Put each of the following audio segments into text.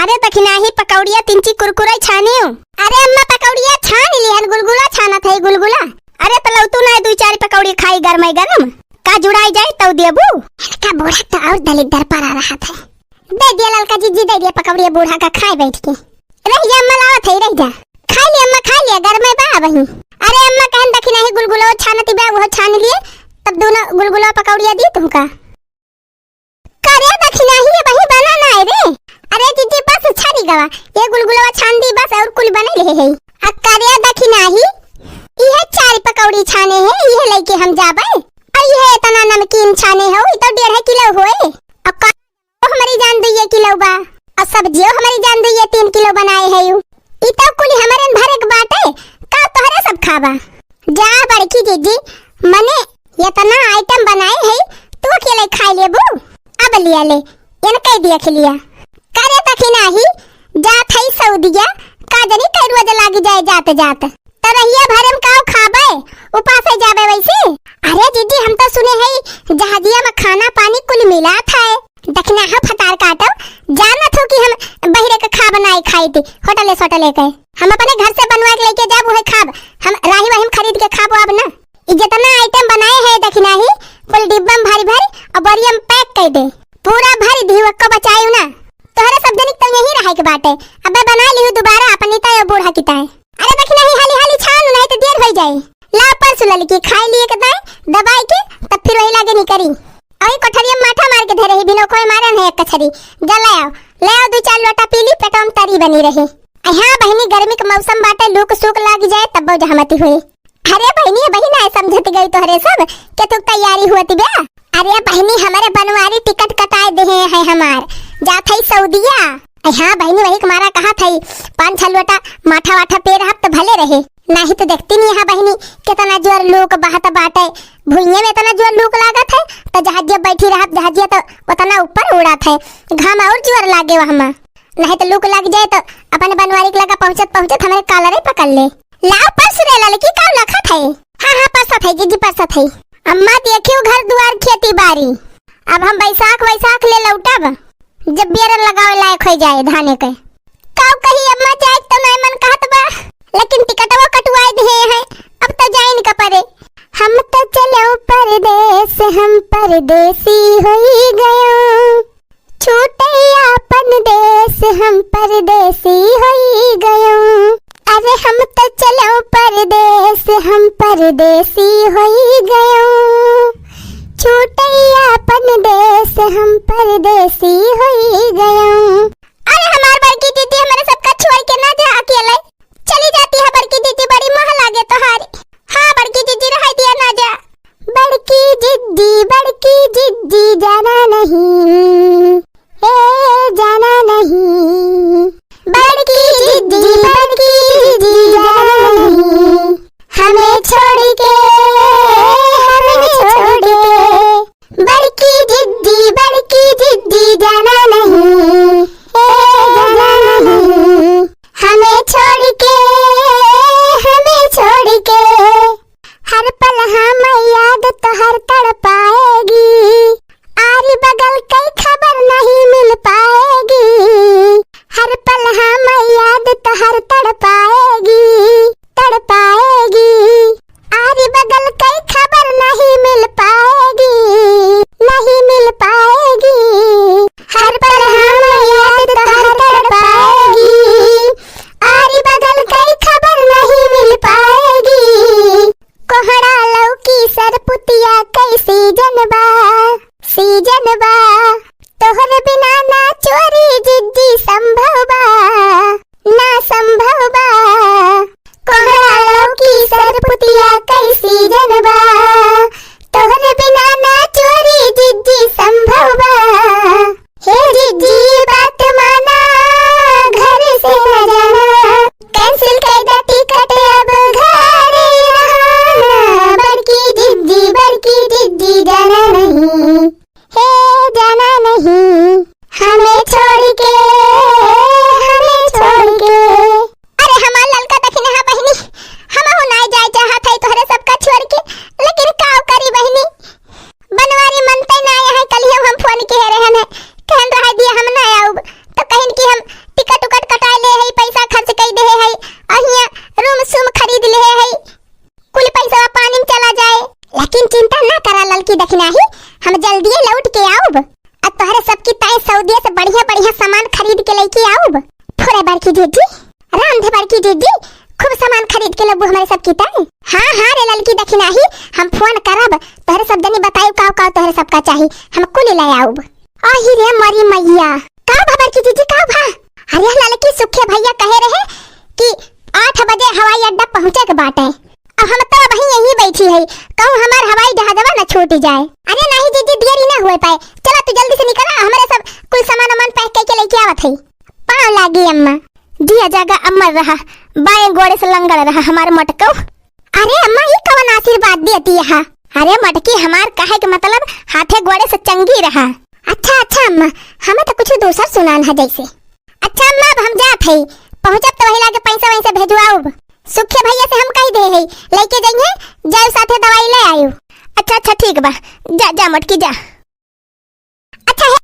अरे तखिना ही पकौड़िया तिंची कुरकुरे छानी हूँ। अरे अम्मा पकौड़िया छान लिहन, गुलगुला छाना था गुलगुला। अरे तलव तू ना 2-4 पकौड़ी खाई गरम गरम का जुड़ाई जाए तो देबू का बूढ़ा तो और दलिदर पर आ रहा था। दे दिया ललका जीजी, दे दिया पकौड़िया बूढ़ा का खाए बैठ के। रह जा अम्मा लावत है, रह जा खा लिया अम्मा, खा लिया गरम बा वही। अरे अम्मा कहन दखिना ही गुलगुला छानती बा, वो छान लिए तब दोनों गुलगुला पकौड़िया दी तुमका। करे दखिना ही वही बनाना है रे। अरे जीजी बस छानी गवा, ये गुलगुला छान दी बस और कुल बने ले है। करे दखिना ही ये 4 पकौड़ी छाने है, ये लेके हम जाबे। और ये इतना नमकीन छाने हो, ये तो 1.5 किलो होए। अब हमारी जान 2 किलो बा, और सब्जियों हमारी जान 2 3 किलो बनाए है यू। ई तो कुल हमारे भरे के बाटे का तोहरे सब खाबा। जा बड़की जीजी मने ये तना आइटम बनाए है, तू अकेले खाई लेबू। अब लिया ले इन कह दिया खिलिया। करे तखिना ही जात है सऊदिया, का जनी कई रोज लागी जाए जाते जाते तरहिया भरम काऊ खाबे, उपास है जाबे वैसे। अरे जीजी हम तो सुने है जहाजिया में खाना पानी कुल मिला था। दखना है फटार काटो, जाना थो कि हम बहिरे का खा बनाई खाई थी होटले सोटले के। हम अपने घर से बनवा के लेके जाब वही खाब, हम राही वही खरीद के खाबो। अब ना जितना आइटम बनाए है दखना ही कुल डिब्बा में भरी भरी और बरिया में पैक कर दे, पूरा भरी दी को बचायू ना। तोहरे सब जनिक तो यही रहे के बाटे। अबे बना लियो दोबारा अपनी ता यो बूढ़ा की ताए। अरे दखना ही हाली हाली छान नहीं तो देर हो जाए। ला परसु ललकी खाई लिए के दाए दबाई के तब फिर वही लागे नहीं करी। अई कोठरिया माथा मार के धरे ही बिनो कोई मारन है एक कछरी। जला आओ ले आओ 2-4 लोटा पीली पेटों में तरी बनी रही। यहाँ बहनी गर्मी के मौसम बाटे, लूक सूख लाग जाए तब जहमती हुई। अरे बहनी बहिना समझत गई तोहरे सब के तू तैयारी हुआती बे। अरे बहनी हमारे बनवारी टिकट कटाए दे है हमार जात है सऊदिया। हाँ बहनी वही हमारा कहा था 5-6 लोटा माथा वाठा पे रहा तो भले रहे, नहीं तो देखती नहीं है बहनी कितना जोर लोग बहत बाटे। भुइये में इतना जोर लूक लागत है तो जहाजिया बैठी रहा, जहाजिया तो उतना ऊपर उड़ा था, घाम और जोर लागे वहाँ। नहीं तो लूक लग जाए तो अपने बनवारी के लगा पहुंचत हमारे कालरे पकड़ ले। लाओ पर्स रे लड़की का लखा थे। हाँ पर्सा थे जीजी पर्सा थे। अम्मा देखियो घर द्वार खेती बाड़ी। अब हम बैसाख ले लौटब जब बेर लगावे लायक हो जाए धाने के। काऊ कही अम्मा जाए तो नहीं मन कहत बा, लेकिन टिकटवा कटवाए दे है अब तो जाए नहीं परे। हम तो चलो परदेस, हम परदेसी होई गयो, छूटे अपन देश हम परदेसी होई गयो। अरे हम तो चलो परदेस, हम परदेसी होई गयो, छूटे अपन देश हम परदेसी होई गयो। अरे हमार बड़की दीदी हमारे सबका छोड़ के ना जा, अकेले चली जाती है बड़की दीदी, बड़ी मोह लागे तोहारी। हाँ बड़की दीदी रह दिया ना जा। बड़की जिद्दी जाना नहीं, ए जाना नहीं। बड़की जिद्दी जाना नहीं, हमें छोड़ के बड़की जिद्दी जाना नहीं, सामान खरीद के लेके आऊब। थोड़े बड़की दीदी, राम दे बड़की दीदी, खूब सामान खरीद के लबू हमारे सब की ताई। हाँ हाँ रे ललकी दखिनाही, हम फोन करब तोहरे सब जनी बताइब का तोहरे सबका चाही, हम कुल ले आऊब। आही रे मरी मैया, का भा बड़की दीदी का भा? अरे ललकी सुखे भैया कहे रहे कि 8 बजे हवाई अड्डा पहुंचे के बाटे। अब हम तो वहीं यहीं बैठी है, कहूं हमार हवाई जहाजवा न छूट जाए। अरे नहीं दीदी, देरी ना हुए पाए, चला तू जल्दी से निकल, हमारे सब कुल सामान पैक करके लेके आवत है। पाँव लागी अम्मा, दिया जगह अमर रहा, बाएं गोड़े से लंगड़ रहा हमार मटको। अरे अम्मा ये कौन आशीर्वाद देती है? अरे मटकी हमार कहे के मतलब हाथे गोड़े से चंगी रहा। अच्छा अच्छा अम्मा, हमें तो कुछ दूसरा सुनान है जैसे। अच्छा अम्मा अब हम जात है, पहुंचब तो वही लागे पैसा वैसे भेजवाऊब। सुखे भैया से हम कह दे है लेके जाइए, जाए साथे दवाई ले आयु। अच्छा अच्छा ठीक बा, जा जा मटकी जा। अच्छा है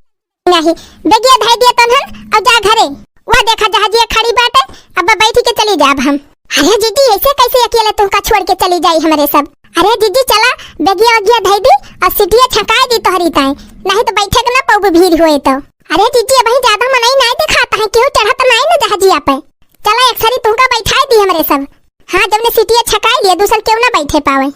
नहीं बेगिया धाई दिया तनहन और जा घरे, वह देखा जहाजिया खड़ी बाटे, अब बैठी के चली जाब हम। अरे दीदी ऐसे कैसे अकेले तुमका छोड़ के चली जाई हमारे सब? अरे दीदी चला, बेगिया वगिया धाई दी और सीटिया छकाए दी तोहरी ताई, नहीं तो बैठे के ना पऊ भीड़ हुए तो। अरे दीदी अभी ज्यादा मनई नहीं दिखाता है, क्यों चढ़ा तो नहीं ना जहाजिया पे। चला एक सारी तुमका बैठाई दी हमारे सब। हाँ जब ने सीटिया छकाई लिया दूसर क्यों ना बैठे पावे।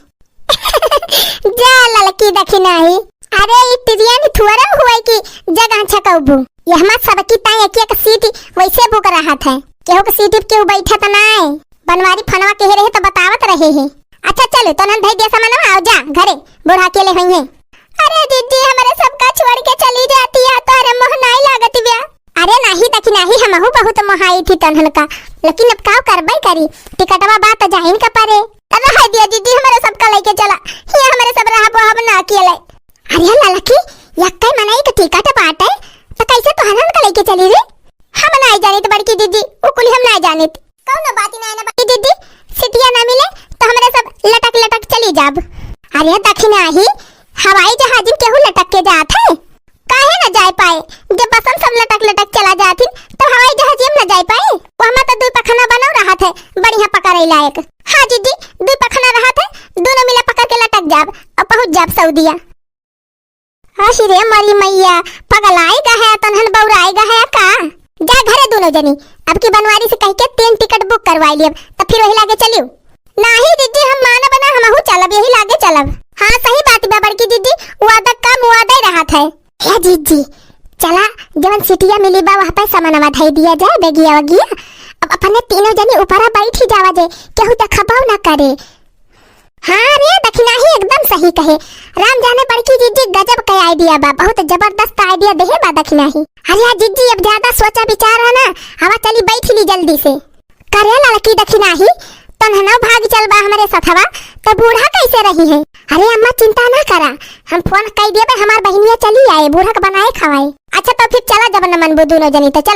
जा ललकी दखिनाही, अरे इतिरिया ने थुअरा हुआ कि जगह छकाऊबू, ये हमार सबकी ताई एक सीट वैसे बुक रहा था, केहू के सीट क्यों बैठा तो नहीं, बनवारी फनवा कह रहे तो बतावत रहे हैं। अच्छा चलो तो नन भाई दिया सामान आओ जा घरे, बूढ़ा अकेले हुई हैं। अरे दीदी हमारे सबका छोड़ के चली जाती है तो अरे मोह नहीं लागत ब्या। अरे नहीं दखी नहीं, हमहू बहुत मोहाई थी तनहन का, लेकिन अब का करबई करी, टिकटवा बात जाहिन का पारे। अरे हाय दिया दीदी हमारे सबका लेके चला, ये हमारे सब रहा हम ना अकेले। अरे ललकी यक्कै मनाई के टिकट बाटे तो कैसे तो हनन का लेके चली रे? हम नहीं जाने तो बड़की दीदी, वो कुल हम नहीं जाने कौन बात नहीं ना बड़की दीदी, सिटिया ना मिले तो हमारे सब लटक लटक चली जाब। अरे दखिना ही हवाई जहाज में केहू लटक के जात है, काहे न जाए पाए? जब बसम सब लटक लटक चला जाती तो हवाई जहाज में न जाए पाए। वहाँ तो 2 पखना बनो रहा थे बढ़िया पकड़े लायक। हाँ दीदी 2 पखना रहा थे, दोनों मिले पकड़ के लटक जाब और पहुँच जाब सऊदिया। आशी रे मरी मैया, पगलाई गया तनहन बौराई गया का? जा घरे दोनों जनी, अब की बनवारी से कह के 3 टिकट बुक करवाई लियब, तब फिर वही लागे चलियो। नहीं दीदी हम माना बना हमहू चलब, यही लागे चलब। हाँ सही बात बा बड़की दीदी, वादा का मुआदा ही रहा था। हे दीदी चला जवन सिटिया मिली बा वहाँ पे सामानवा धाई दिया जाए बेगिया वगिया, अब अपने तीनों जनी ऊपर बैठी जावा जे, केहू देखबाव ना करे। हाँ रे दखिना ही एकदम सही कहे, राम जाने बड़की दीदी गजब का आइडिया बा, बहुत जबरदस्त आइडिया देहे बा दखिना ही। अरे दीदी अब ज्यादा सोचा विचारा ना, हवा चली बैठी ली जल्दी से। करे लड़की दखिना ही तनहना भाग चल बा हमारे साथवा, तो बूढ़ा कैसे रही है? अरे अम्मा चिंता ना करा, हम फोन कह दिए हमार बहनिया चली आए, बूढ़ा के बनाए खवाए। अच्छा तो फिर चला जब न मनबू दोनों जनी तो चला।